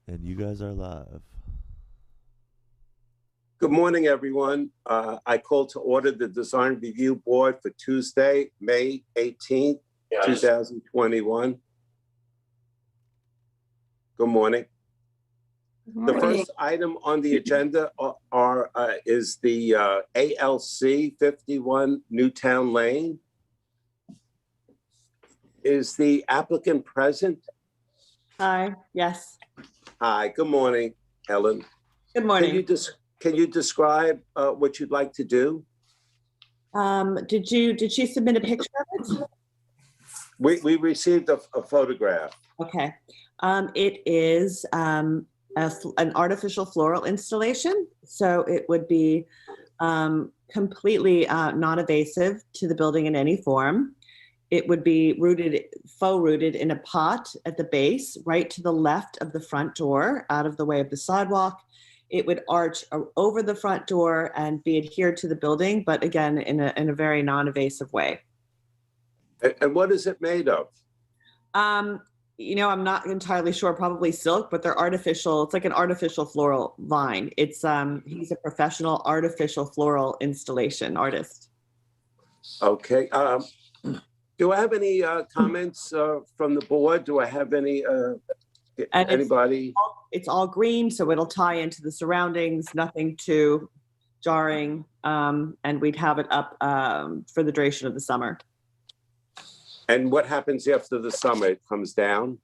And you guys are live. Good morning, everyone. I call to order the Design Review Board for Tuesday, May 18th, 2021. Good morning. The first item on the agenda is the ALC 51 Newtown Lane. Is the applicant present? Hi, yes. Hi, good morning, Helen. Good morning. Can you describe what you'd like to do? Did she submit a picture of it? We received a photograph. Okay. It is an artificial floral installation. So it would be completely non-invasive to the building in any form. It would be faux rooted in a pot at the base, right to the left of the front door, out of the way of the sidewalk. It would arch over the front door and be adhered to the building, but again, in a very non-invasive way. And what is it made of? You know, I'm not entirely sure, probably silk, but they're artificial. It's like an artificial floral vine. He's a professional artificial floral installation artist. Okay. Do I have any comments from the board? Do I have anybody? It's all green, so it'll tie into the surroundings, nothing too jarring, and we'd have it up for the duration of the summer. And what happens after the summer? It comes down?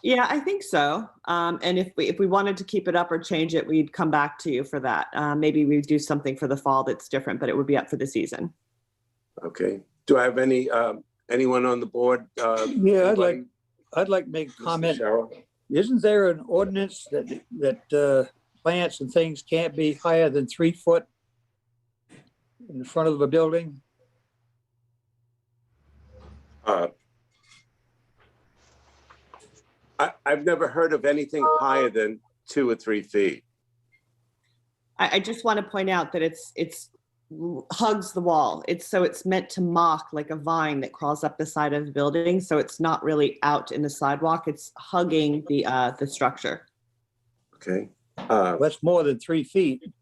Yeah, I think so. And if we wanted to keep it up or change it, we'd come back to you for that. Maybe we'd do something for the fall that's different, but it would be up for the season. Okay. Do I have anyone on the board? Yeah, I'd like to make a comment. Cheryl? Isn't there an ordinance that plants and things can't be higher than 3 foot in the front of a building? I've never heard of anything higher than 2 or 3 feet. I just want to point out that it's hugs the wall. It's meant to mock like a vine that crawls up the side of the building. So it's not really out in the sidewalk. It's hugging the structure. Okay. That's more than 3 feet.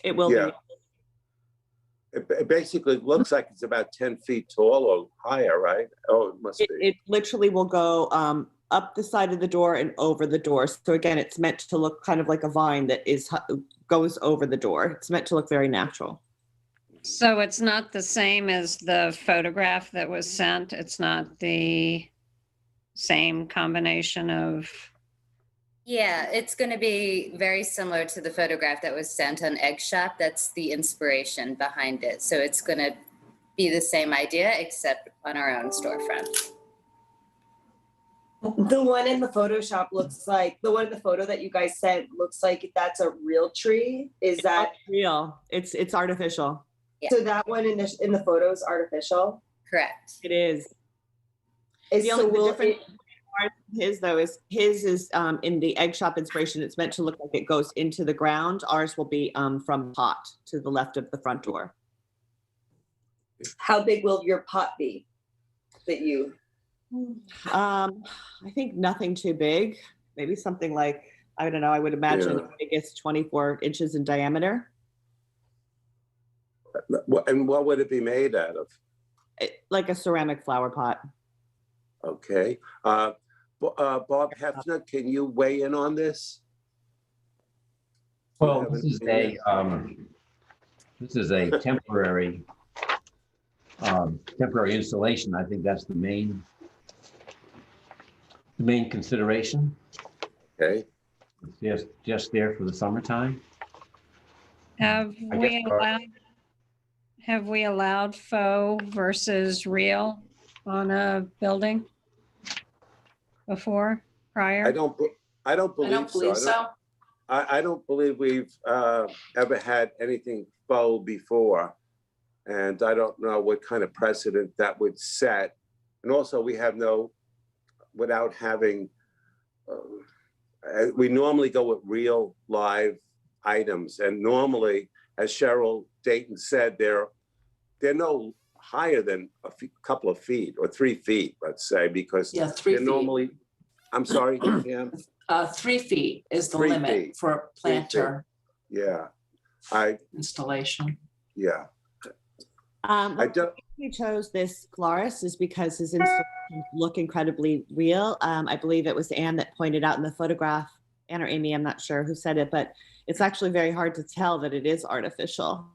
It will Yeah. be. It basically looks like it's about 10 feet tall or higher, right? Oh, it must be. It literally will go up the side of the door and over the door. So again, it's meant to look kind of like a vine that goes over the door. It's meant to look very natural. So it's not the same as the photograph that was sent? It's not the same combination of... Yeah, it's going to be very similar to the photograph that was sent on Egg Shop. That's the inspiration behind it. So it's going to be the same idea, except on our own storefront. The one in the Photoshop looks like, the one in the photo that you guys sent looks like that's a real tree. Is that real? It's artificial. Yeah. So that one in the photo is artificial? Correct. It is. Is The so only will difference it, his though is his is in the Egg Shop inspiration. It's meant to look like it goes into the ground. Ours will be from pot to the left of the front door. how big will your pot be that you? I think nothing too big. Maybe something like, I don't know, I would imagine the biggest 24 inches in diameter. And what would it be made out of? Like a ceramic flower pot. Okay. Bob Hefner, can you weigh in on this? Well, this is a temporary installation. I think that's the main consideration. Okay. It's just there for the summertime. Have we allowed faux versus real on a building before, prior? I don't believe so. I don't believe we've ever had anything faux before. And I don't know what kind of precedent that would set. And also we have without having, we normally go with real live items. And normally, as Cheryl Dayton said, they're no higher than a couple of feet or 3 feet, let's say, because Yeah, 3 they're feet. normally, I'm sorry, yeah. 3 feet is the 3 limit feet. for a 3 feet. planter Yeah, installation. yeah. The I don't, reason we chose this florist is because his installations look incredibly real. I believe it was Anne that pointed out in the photograph, Anne or Amy, I'm not sure who said it, but it's actually very hard to tell that it is artificial,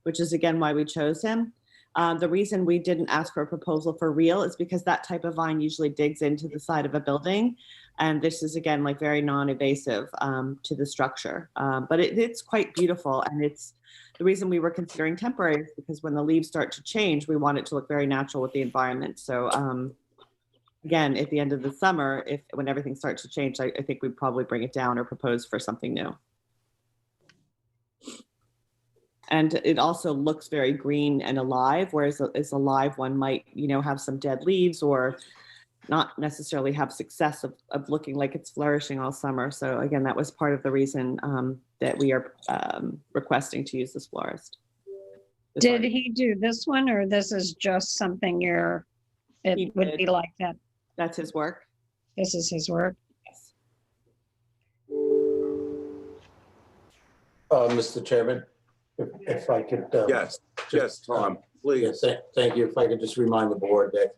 which is again why we chose him. The reason we didn't ask for a proposal for real is because that type of vine usually digs into the side of a building. And this is again, like very non-invasive to the structure. But it's quite beautiful. And it's the reason we were considering temporary is because when the leaves start to change, we want it to look very natural with the environment. So again, at the end of the summer, when everything starts to change, I think we'd probably bring it down or propose for something new. And it also looks very green and alive, whereas a live one might, have some dead leaves or not necessarily have success of looking like it's flourishing all summer. So again, that was part of the reason that we are requesting to use this florist. Did he do this one, or this is just something He would did. be like that? That's his work. This is his work? Yes. Mr. Chairman, if I could. yes, Tom, please. Yes, thank you. If I could just remind the board that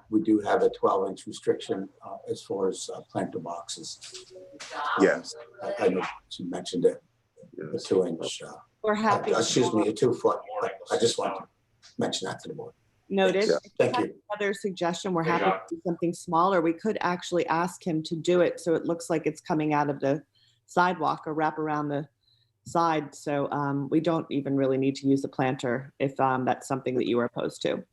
we do have a 12-inch restriction as far as planter boxes. Yes. I know you mentioned it, the 2-inch. We're happy. Excuse me, a 2-foot. I just want to mention that to the board. Noted. Yeah. Thank you. Another suggestion, we're happy to do something smaller. We could actually ask him to do it so it looks like it's coming out of the sidewalk or wrap around the side. So we don't even really need to use a planter if that's something that you were opposed to.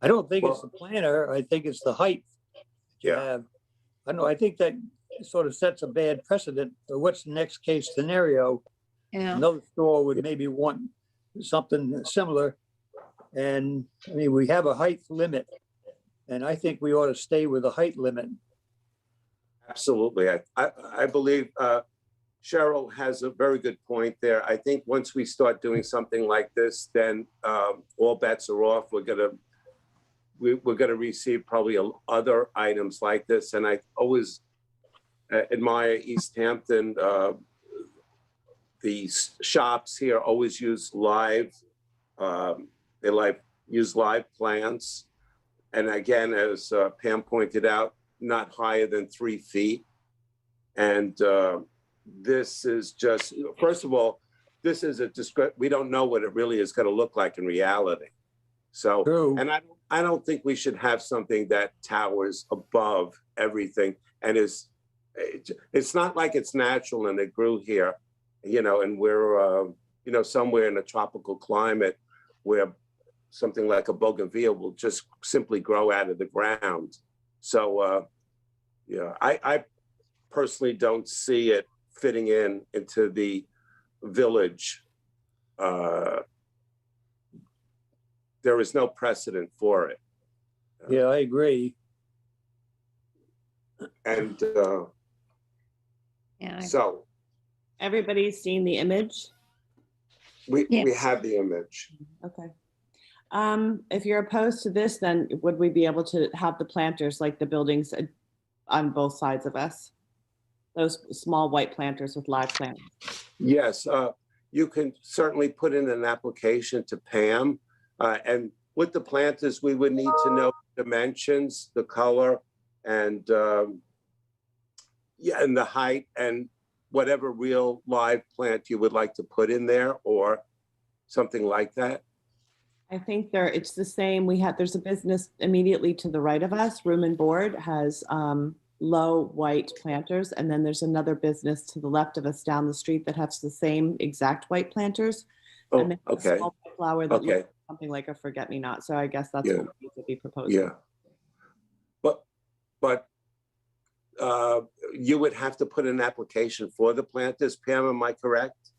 I don't think it's the planter. I think it's the height. Yeah. I know, I think that sort of sets a bad precedent for what's the next case scenario. Yeah. Another store would maybe want something similar. And I mean, we have a height limit, and I think we ought to stay with the height limit. Absolutely. I believe Cheryl has a very good point there. I think once we start doing something like this, then all bets are off. We're gonna receive probably other items like this. And I always admire East Hampton. The shops here always use live. They use live plants. And again, as Pam pointed out, not higher than 3 feet. And this is just, first of all, this is we don't know what it really is going to look like in reality. So, True. and I don't think we should have something that towers above everything. And it's not like it's natural and it grew here, and we're, somewhere in a tropical climate where something like a bougainvillea will just simply grow out of the ground. So, I personally don't see it fitting into the village. There is no precedent for it. Yeah, I agree. And Yeah. so Everybody's seen the image? we Yes. have the image. Okay. If you're opposed to this, then would we be able to have the planters like the buildings on both sides of us? Those small white planters with live plants. Yes, you can certainly put in an application to Pam. And with the planters, we would need to know dimensions, the color, and and the height, and whatever real live plant you would like to put in there or something like that. I think it's the same. There's a business immediately to the right of us, Room and Board, has low white planters. And then there's another business to the left of us down the street that has the same exact white planters. Oh, And then a okay, small flower that okay, looks something like a forget-me-not. So I guess that's Yeah. what we would be proposing. yeah. But you would have to put an application for the planters, Pam, am I correct?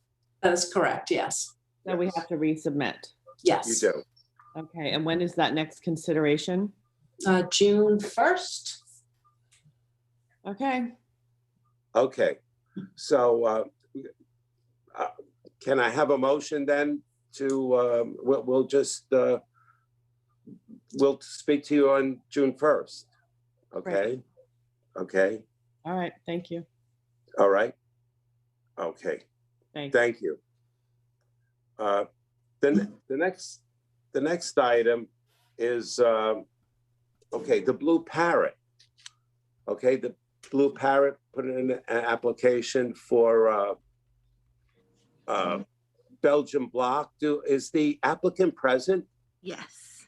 That is correct, yes. So we have to resubmit. You Yes. do. Okay, and when is that next consideration? June 1st. Okay, Okay, so can I have a motion then to, we'll just, we'll speak to you on June 1st, okay? Okay, All right, thank you. all right. Okay, Thanks. thank you. Then the next item is, okay, the Blue Parrot. Okay, the Blue Parrot put in an application for Belgian block. Is the applicant present? Yes.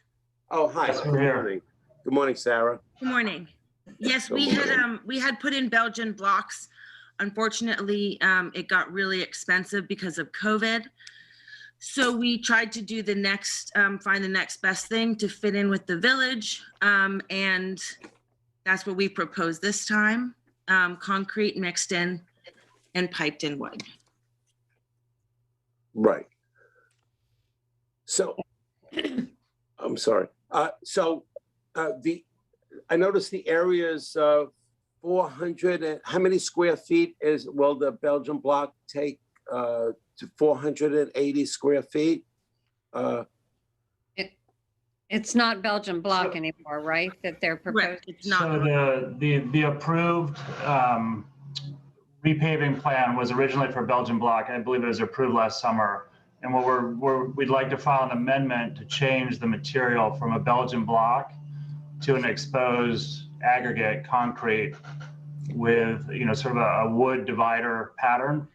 Oh, hi. Yes, we're Good here. morning. Good morning, Sarah. Good morning. Yes, Good we had put in Belgian blocks. Unfortunately, it got really expensive because of COVID. So we tried to do the next, find the next best thing to fit in with the village. And that's what we proposed this time. Concrete mixed in and piped in wood. Right. So, I'm sorry. I noticed the area is 400, and how many square feet will the Belgian block take to 480 square feet? It's not Belgian block anymore, right? That they're proposing. Correct, it's not. So the approved repaving plan was originally for Belgian block. I believe it was approved last summer. And what we'd like to file an amendment to change the material from a Belgian block to an exposed aggregate concrete with, sort of a wood divider pattern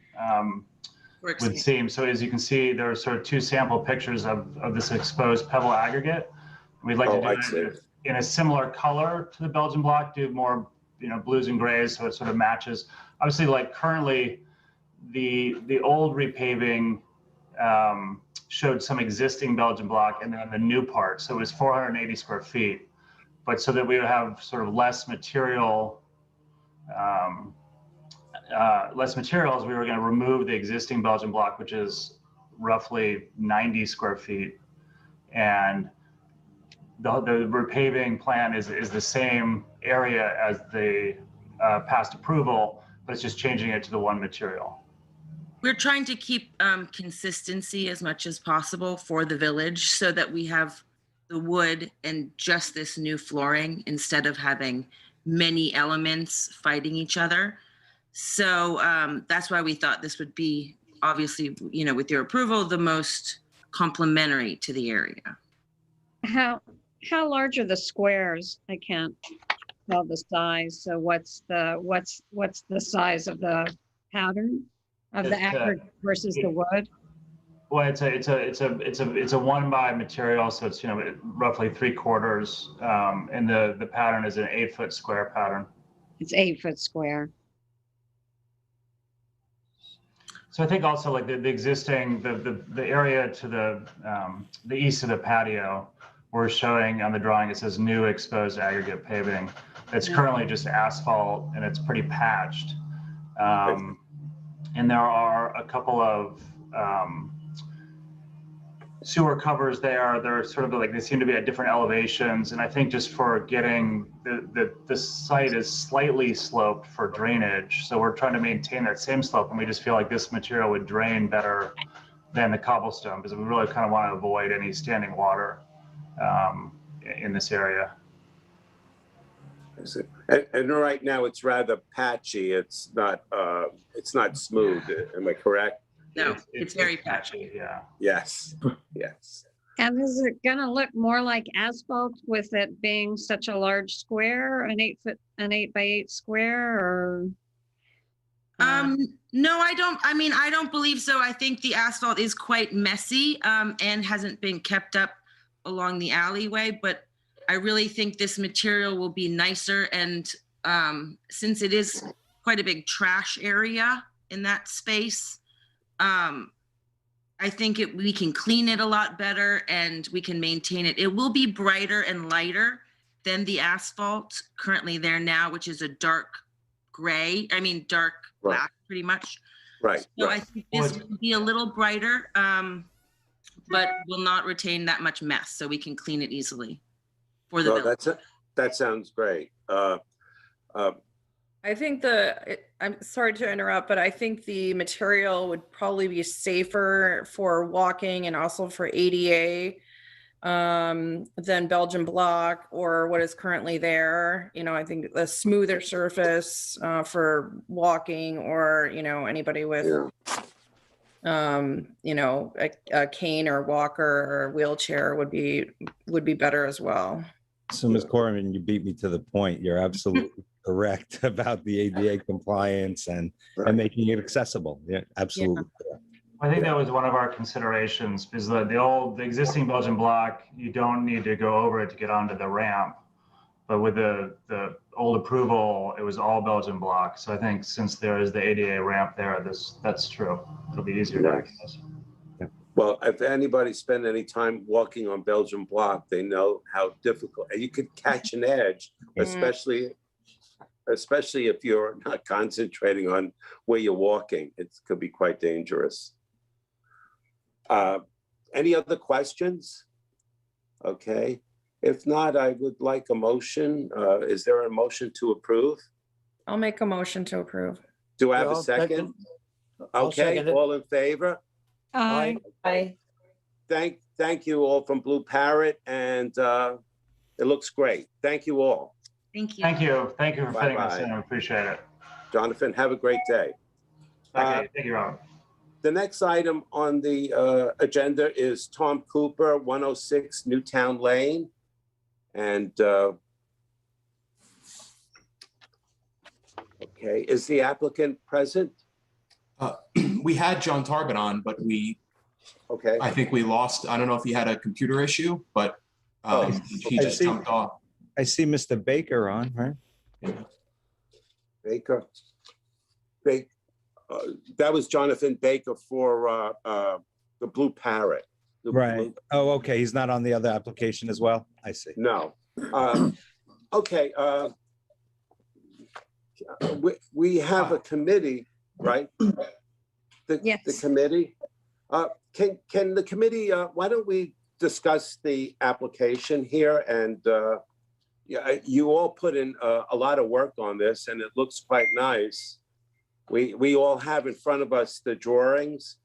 with seams. So as you can see, there are sort of two sample pictures of this exposed pebble aggregate. We'd like to do it in a similar color to the Belgian block, do more, blues and grays, so it sort of matches. Obviously, like currently, the old repaving showed some existing Belgian block and then the new part. So it was 480 square feet. But so that we would have sort of less material, as we were going to remove the existing Belgian block, which is roughly 90 square feet. And the repaving plan is the same area as the past approval, but it's just changing it to the one material. We're trying to keep consistency as much as possible for the village so that we have the wood and just this new flooring instead of having many elements fighting each other. So that's why we thought this would be, obviously, with your approval, the most complementary to the area. How large are the squares? I can't tell the size. So what's the size of the pattern of the aggregate versus the wood? Well, it's a 1 by material, so it's roughly 3/4, and the pattern is an 8-foot square pattern. It's 8-foot square. So I think also like the existing the area to the east of the patio, we're showing on the drawing, it says new exposed aggregate paving. It's currently just asphalt and it's pretty patched. And there are a couple of sewer covers there. They're sort of like, they seem to be at different elevations. And I think just for getting the site is slightly sloped for drainage. So we're trying to maintain that same slope. And we just feel like this material would drain better than the cobblestone because we really kind of want to avoid any standing water in this area. And right now it's rather patchy. It's not smooth. Am I correct? No, it's very patchy. Yeah. Yes. Yes. And is it gonna look more like asphalt with it being such a large square, an 8x8 square, or? No, I don't believe so. I think the asphalt is quite messy and hasn't been kept up along the alleyway, but I really think this material will be nicer. And since it is quite a big trash area in that space, I think we can clean it a lot better and we can maintain it. It will be brighter and lighter than the asphalt currently there now, which is a dark gray, dark black pretty much. Right. So right. I think this will be a little brighter, but will not retain that much mess, so we can clean it easily for the village. That sounds great. I think I'm sorry to interrupt, but I think the material would probably be safer for walking and also for ADA than Belgian block or what is currently there. You know, I think a smoother surface for walking or, you know, anybody with, you know, a cane or walker or wheelchair would be better as well. So Ms. Corman, you beat me to the point. You're absolutely correct about the ADA compliance and making it accessible. Yeah, absolutely. Yeah. I think that was one of our considerations because the existing Belgian block, you don't need to go over it to get onto the ramp. But with the old approval, it was all Belgian block. So I think since there is the ADA ramp there, that's true. It'll be easier to access. Well, if anybody spent any time walking on Belgian block, they know how difficult, and you could catch an edge, especially if you're not concentrating on where you're walking. It could be quite dangerous. Any other questions? Okay. If not, I would like a motion. Is there a motion to approve? I'll make a motion to approve. Do I have Yeah, a I'll second? I'll Okay, second it. all in favor? Aye. Aye. Thank you all from Blue Parrot, and it looks great. Thank you all. Thank you. Thank you. Thank you for fitting us Bye-bye. in. I appreciate it. Jonathan, have a great day. Okay, thank you, Robert. The next item on the agenda is Tom Cooper, 106 Newtown Lane. And okay, is the applicant present? We had John Tarbett on, but I think we lost. I don't know if he had a computer issue, but he just jumped off. I see Mr. Baker on, right? Baker. That was Jonathan Baker for the Blue Parrot. Right. Oh, okay. He's not on the other application as well? I see. No. Okay. We have a committee, right? Yes. The committee. Can the committee, why don't we discuss the application here? And you all put in a lot of work on this and it looks quite nice. We all have in front of us the drawings.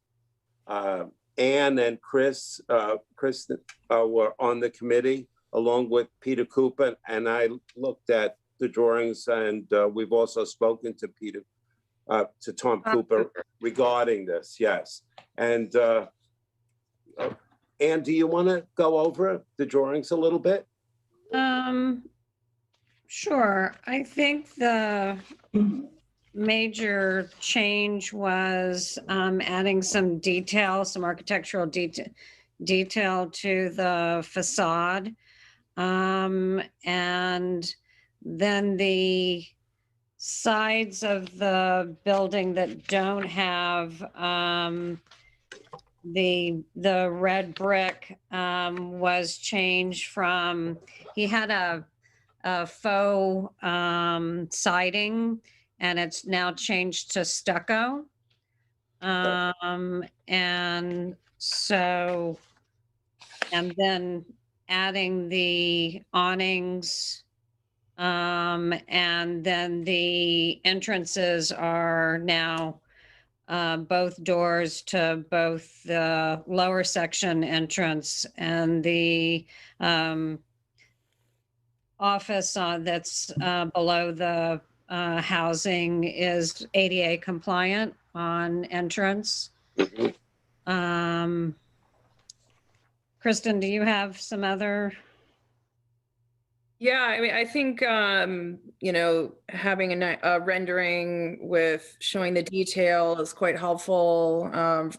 Ann and Chris were on the committee along with Peter Cooper, and I looked at the drawings, and we've also spoken to Tom Cooper regarding this. Yes, and Ann, do you want to go over the drawings a little bit? Sure. I think the major change was adding some detail, some architectural detail to the facade. And then the sides of the building that don't have the red brick was changed from, he had a faux siding, and it's now changed to stucco. And so, and then adding the awnings, and then the entrances are now both doors to both the lower section entrance and the office that's below the housing is ADA compliant on entrance. Kristen, do you have some other? Yeah, I mean, I think, you know, having a rendering with showing the detail is quite helpful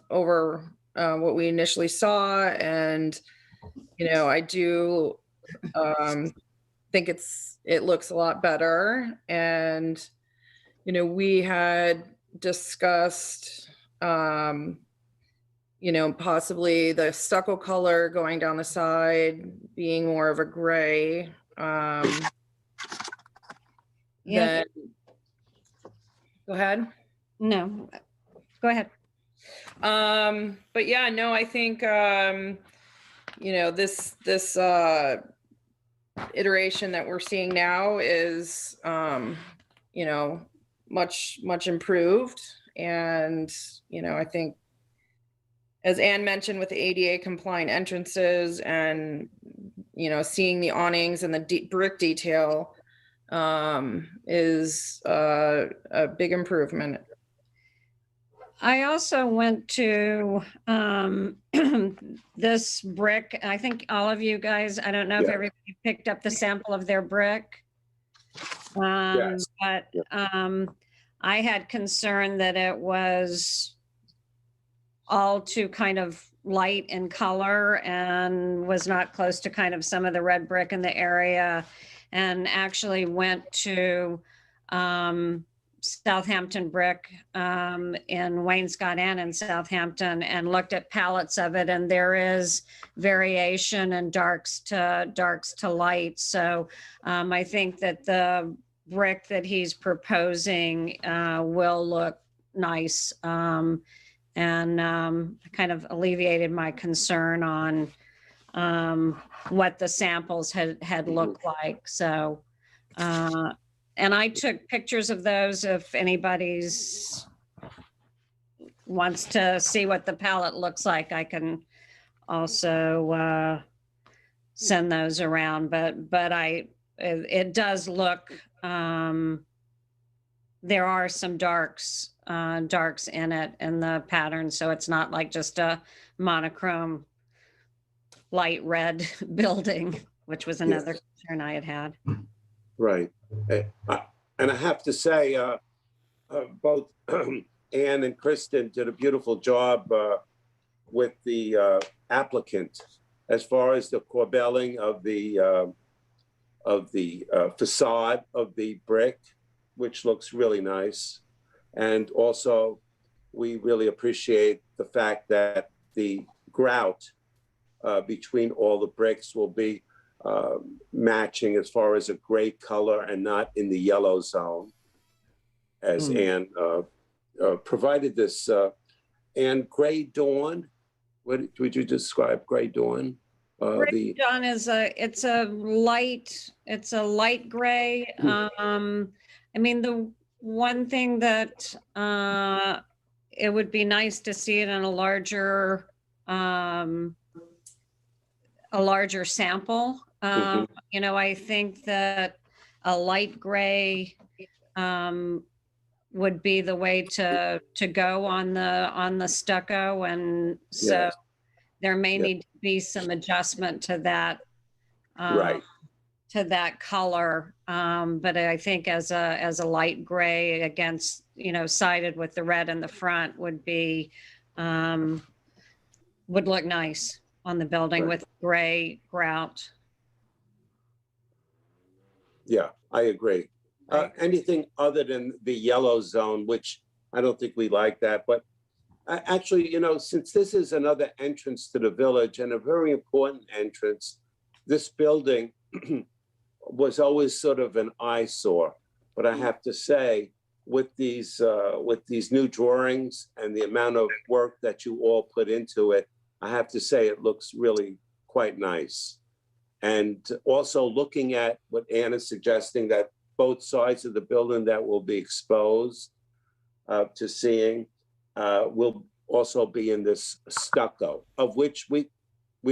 over what we initially saw. And, you know, I do think it looks a lot better. And, you know, we had discussed, you know, possibly the stucco color going down the side being more of a gray. Yeah. Go ahead. No, go ahead. But yeah, no, I think, you know, this iteration that we're seeing now is, you know, much improved. And, you know, I think as Ann mentioned, with the ADA compliant entrances and, you know, seeing the awnings and the brick detail is a big improvement. I also went to this brick. I think all of you guys, I don't know if Yeah. everybody picked up the sample of their brick. Yes. But I had concern that it was all too kind of light in color and was not close to kind of some of the red brick in the area, and actually went to Southampton Brick in Wayne-Scott and in Southampton and looked at palettes of it, and there is variation in darks to light. So I think that the brick that he's proposing will look nice, and kind of alleviated my concern on what the samples had looked like. So and I took pictures of those if anybody's wants to see what the palette looks like. I can also send those around, but it does look, there are some darks in it in the pattern, so it's not like just a monochrome light red building, which was another concern I had. Right. And I have to say, both Ann and Kristen did a beautiful job with the applicant as far as the corbelling of the facade of the brick, which looks really nice. And also, we really appreciate the fact that the grout between all the bricks will be matching as far as a gray color and not in the yellow zone, as Ann provided this. And Gray Dawn, what would you describe Gray Dawn? Gray Dawn is it's a light gray. I mean, the one thing that it would be nice to see it in a larger sample. You know, I think that a light gray would be the way to go on the stucco, and so there may need to be some adjustment to that, to that color. But I think as a light gray against, you know, sided with the red in the front would be would look nice on the building with gray grout. Yeah, I agree. Anything other than the yellow zone, which I don't think we like that, but actually, you know, since this is another entrance to the village and a very important entrance, this building was always sort of an eyesore. But I have to say, with these new drawings and the amount of work that you all put into it, I have to say it looks really quite nice. And also looking at what Ann is suggesting, that both sides of the building that will be exposed to seeing will also be in this stucco, of which we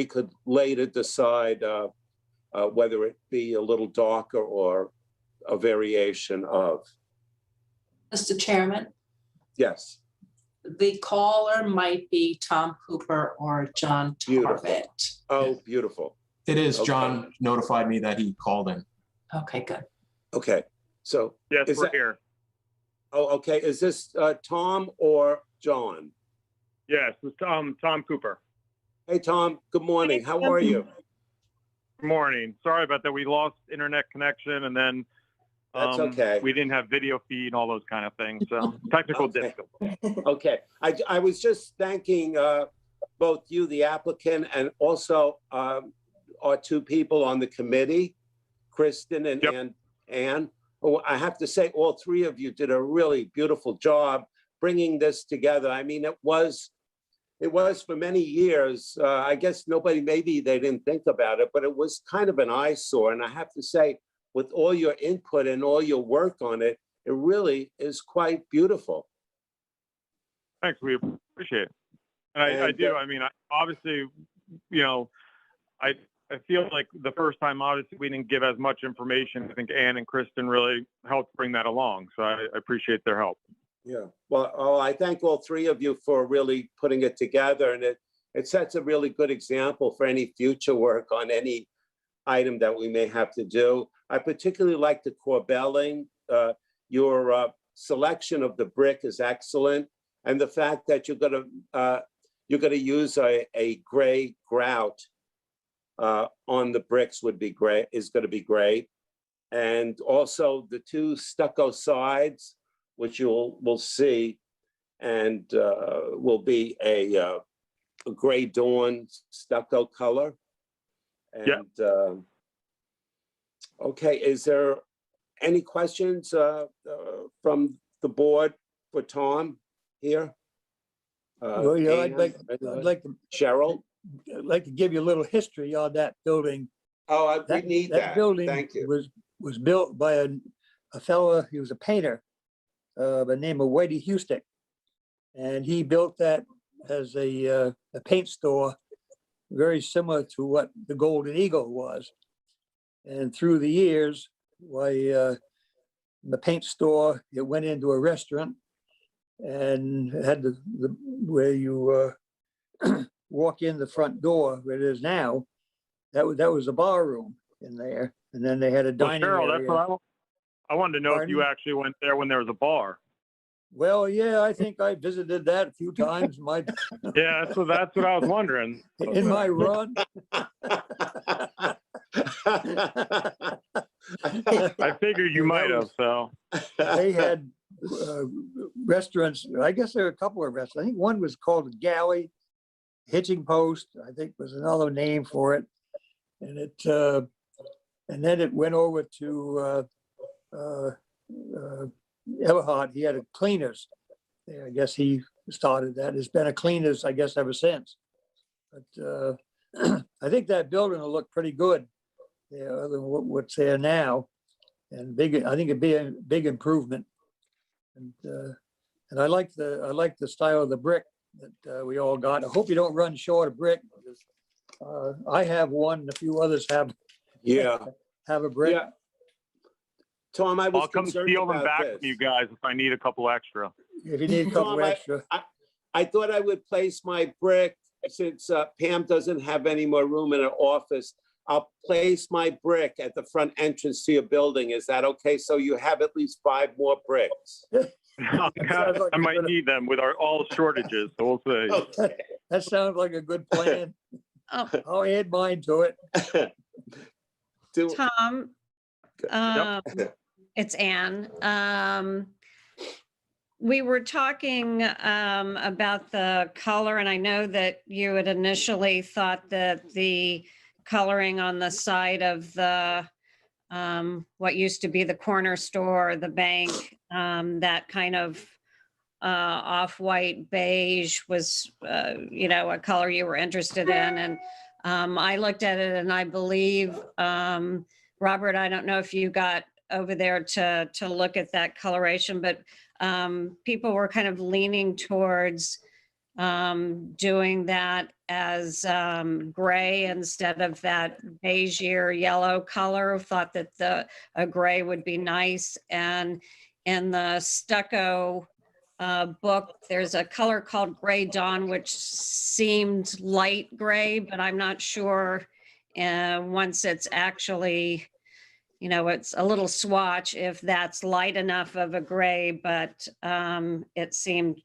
could later decide whether it be a little darker or a variation of. Mr. Chairman, Yes. the caller might be Tom Cooper or John Tarbett. Oh, beautiful. It is. Okay. John notified me that he called in. Okay, good. Okay, so. Yes, is we're that- here. Oh, okay. Is this Tom or John? Yes, it's Tom Cooper. Hey, Tom. Good morning. How are you? Good morning. Sorry about that. We lost internet connection, and then That's okay. we didn't have video feed and all those kind of things. So technical Okay. difficulties. Okay. I was just thanking both you, the applicant, and also our two people on the committee, Kristen and Ann. Oh, I have to say, all three of you did a really beautiful job bringing this together. I mean, it was for many years. I guess maybe they didn't think about it, but it was kind of an eyesore. And I have to say, with all your input and all your work on it, it really is quite beautiful. Thanks. We appreciate it. And I And, do. I mean, obviously, you know, I feel like the first time, obviously, we didn't give as much information. I think Ann and Kristen really helped bring that along. So I appreciate their help. Yeah, well, I thank all three of you for really putting it together, and it sets a really good example for any future work on any item that we may have to do. I particularly like the corbelling. Your selection of the brick is excellent, and the fact that you're gonna use a gray grout on the bricks is gonna be great. And also the two stucco sides, which we'll see, and will be a gray dawn stucco color. And okay, is there any questions from the board for Tom here? Well, yeah, I'd like to, Cheryl? I'd like to give you a little history on that building. Oh, we need that. That building Thank you. was built by a fellow, he was a painter, by the name of Whitey Houston. And he built that as a paint store, very similar to what the Golden Eagle was. And through the years, the paint store, it went into a restaurant and had where you walk in the front door, where it is now, that was a bar room in there. And then they had a dining Cheryl, area. that's what I wanted to know. Pardon? If you actually went there when there was a bar. Well, yeah, I think I visited that a few times. Yeah, so that's what I was wondering. In my run. I figured you might have, so. They had restaurants, I guess there were a couple of restaurants. I think one was called Galley, Hitching Post, I think was another name for it. And and then it went over to Everhart. He had a cleaners. I guess he started that. It's been a cleaners, I guess, ever since. But I think that building will look pretty good, other than what's there now. And I think it'd be a big improvement. And I like the style of the brick that we all got. I hope you don't run short of brick. I have one. A few others have. Yeah. Have a brick. Yeah. Tom, I was I'll come concerned steal them about back this. from you guys if I need a couple extra. If you need a couple Tom, extra. I thought I would place my brick, since Pam doesn't have any more room in her office. I'll place my brick at the front entrance to your building. Is that okay? So you have at least 5 more bricks. I might need them with all shortages, so we'll see. Okay. That sounds like a good plan. I'll add mine to it. Tom, it's Anne. We were talking about the color, and I know that you had initially thought that the coloring on the side of the what used to be the corner store, the bank, that kind of off-white beige was, a color you were interested in. And I looked at it, and I believe, Robert, I don't know if you got over there to look at that coloration, but people were kind of leaning towards doing that as gray instead of that beigeier yellow color. Thought that a gray would be nice. And in the stucco book, there's a color called Gray Dawn, which seemed light gray, but I'm not sure once it's actually, it's a little swatch if that's light enough of a gray, but it seemed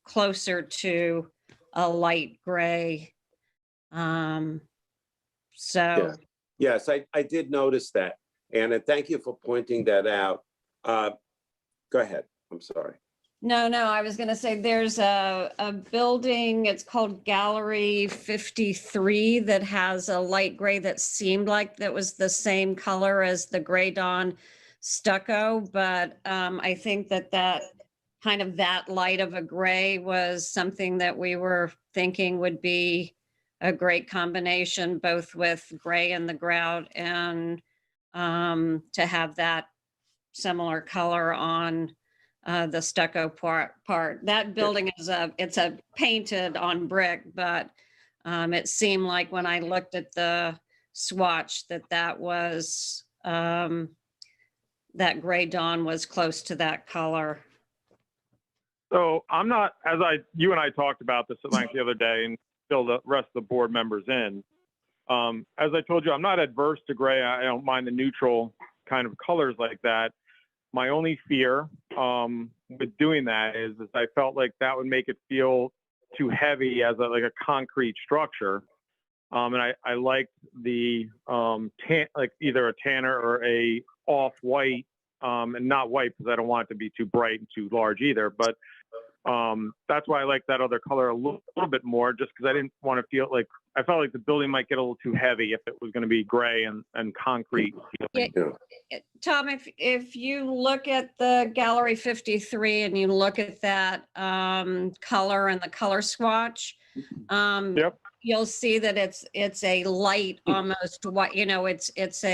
closer to a light gray. Yes, I did notice that. Anna, thank you for pointing that out. Go ahead. I'm sorry. No, I was going to say there's a building, it's called Gallery 53, that has a light gray that seemed like that was the same color as the Gray Dawn stucco, but I think that kind of that light of a gray was something that we were thinking would be a great combination, both with gray and the grout, and to have that similar color on the stucco part. That building is it's a painted on brick, but it seemed like when I looked at the swatch that was that Gray Dawn was close to that color. So I'm not, you and I talked about this at length the other day, and fill the rest of the board members in. As I told you, I'm not adverse to gray. I don't mind the neutral kind of colors like that. My only fear with doing that is I felt like that would make it feel too heavy as like a concrete structure. And I liked the like either a tanner or a off-white, and not white because I don't want it to be too bright and too large either. But that's why I like that other color a little bit more, just because I didn't want to feel like, I felt like the building might get a little too heavy if it was going to be gray and concrete. Yeah. Tom, if you look at the Gallery 53 and you look at that color and the color swatch, Yep. you'll see that it's a light, almost what, it's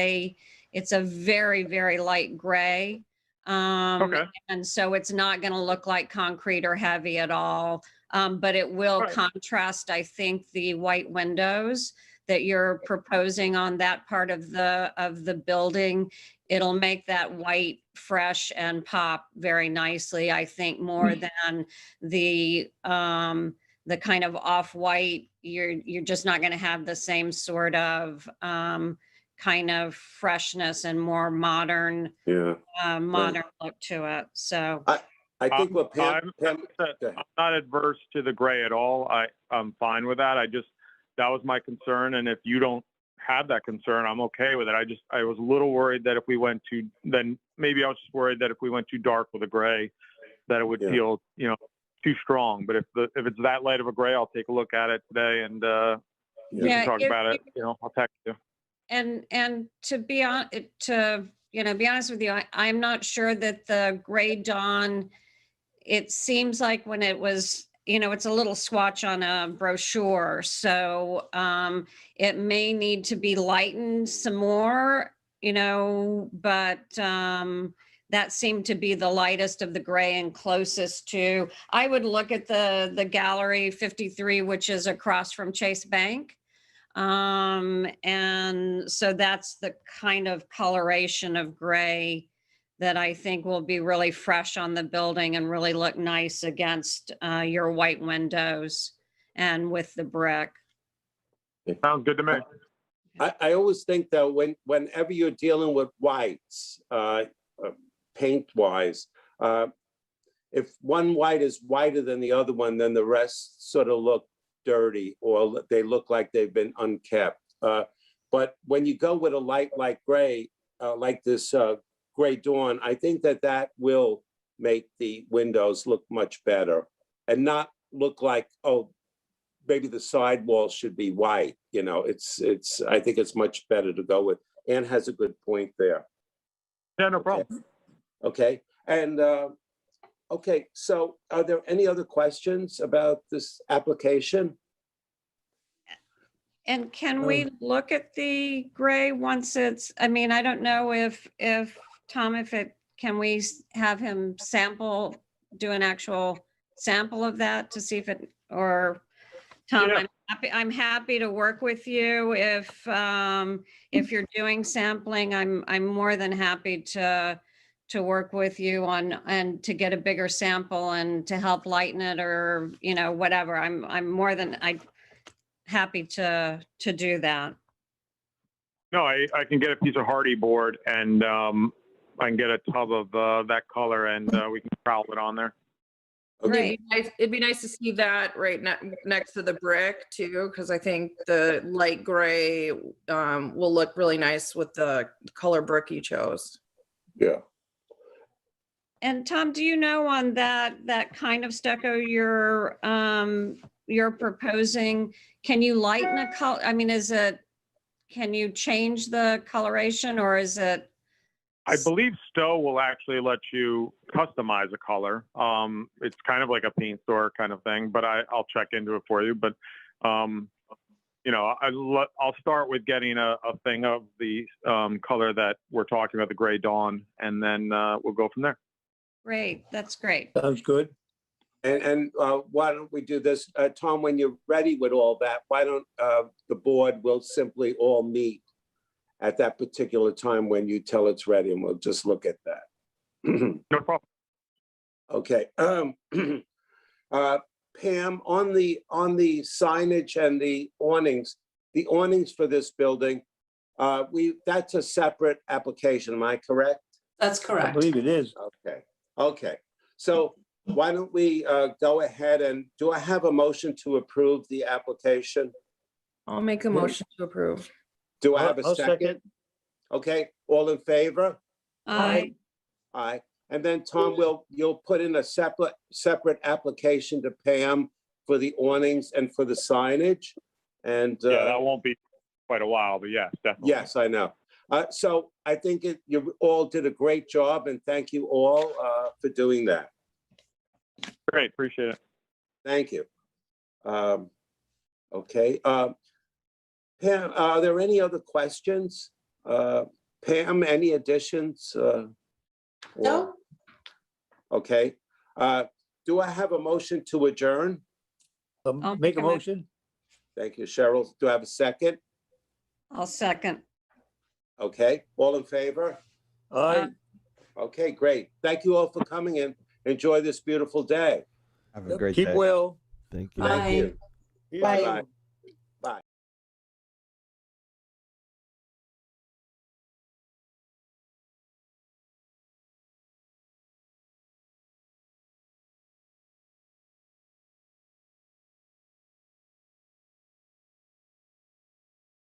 a very, very light gray. Okay. And so it's not going to look like concrete or heavy at all. But it will Right. contrast, I think, the white windows that you're proposing on that part of the building. It'll make that white fresh and pop very nicely, I think, more than the kind of off-white. You're just not going to have the same sort of kind of freshness and more modern look to it. So I think what Pam, I'm not adverse to the gray at all. I'm fine with that. That was my concern. And if you don't have that concern, I'm okay with it. I was a little worried that if we went too, then maybe I was just worried that if we went too dark with a gray, that it would feel, too strong. But if it's that light of a gray, I'll take a look at it today and we can talk about it. I'll text you. And to be honest with you, I'm not sure that the Gray Dawn, it seems like when it was, it's a little swatch on a brochure. So it may need to be lightened some more, but that seemed to be the lightest of the gray and closest to, I would look at the Gallery 53, which is across from Chase Bank. And so that's the kind of coloration of gray that I think will be really fresh on the building and really look nice against your white windows and with the brick. Sounds good to me. I always think that whenever you're dealing with whites, paint wise, if one white is whiter than the other one, then the rest sort of look dirty or they look like they've been unkept. But when you go with a light gray, like this Gray Dawn, I think that will make the windows look much better and not look like, oh, maybe the sidewalls should be white. I think it's much better to go with. Anne has a good point there. Yeah, no problem. Okay. And okay, so are there any other questions about this application? And can we look at the gray once I don't know if Tom, can we have him do an actual sample of that to see or Tom, Yeah. I'm happy to work with you. If you're doing sampling, I'm more than happy to work with you and to get a bigger sample and to help lighten it or, whatever. I'm more than happy to do that. No, I can get a piece of hardy board and I can get a tub of that color and we can trowel it on there. Great. It'd be nice to see that right next to the brick too, because I think the light gray will look really nice with the color brick you chose. Yeah. And Tom, do you know on that kind of stucco you're proposing, can you lighten a color? Can you change the coloration or is it? I believe Stowe will actually let you customize a color. It's kind of like a paint store kind of thing, but I'll check into it for you. But, I'll start with getting a thing of the color that we're talking about, the Gray Dawn, and then we'll go from there. Great, that's great. Sounds good. And why don't we do this? Tom, when you're ready with all that, why don't the board will simply all meet at that particular time when you tell it's ready, and we'll just look at that. No problem. Okay. Pam, on the signage and the awnings for this building, that's a separate application, am I correct? That's I correct. believe it is. Okay. So why don't we go ahead and, do I have a motion to approve the application? I'll make a motion to approve. Do I have a I'll second? Okay, all in favor? Aye. Aye. And then Tom, you'll put in a separate application to Pam for the awnings and for the signage? And Yeah, that won't be quite a while, but yes, definitely. yes, I know. So I think you all did a great job, and thank you all for doing that. Great, appreciate it. Thank you. Okay. Pam, are there any other questions? Pam, any additions? No. Okay. Do I have a motion to adjourn? I'll Make a make a motion. Thank you, Cheryl. Do I have a second? I'll second. Okay, all in favor? Aye. Okay, great. Thank you all for coming in. Enjoy this beautiful day. Have a great Keep day. well. Thank you. Thank Bye. you. Yeah. Bye-bye.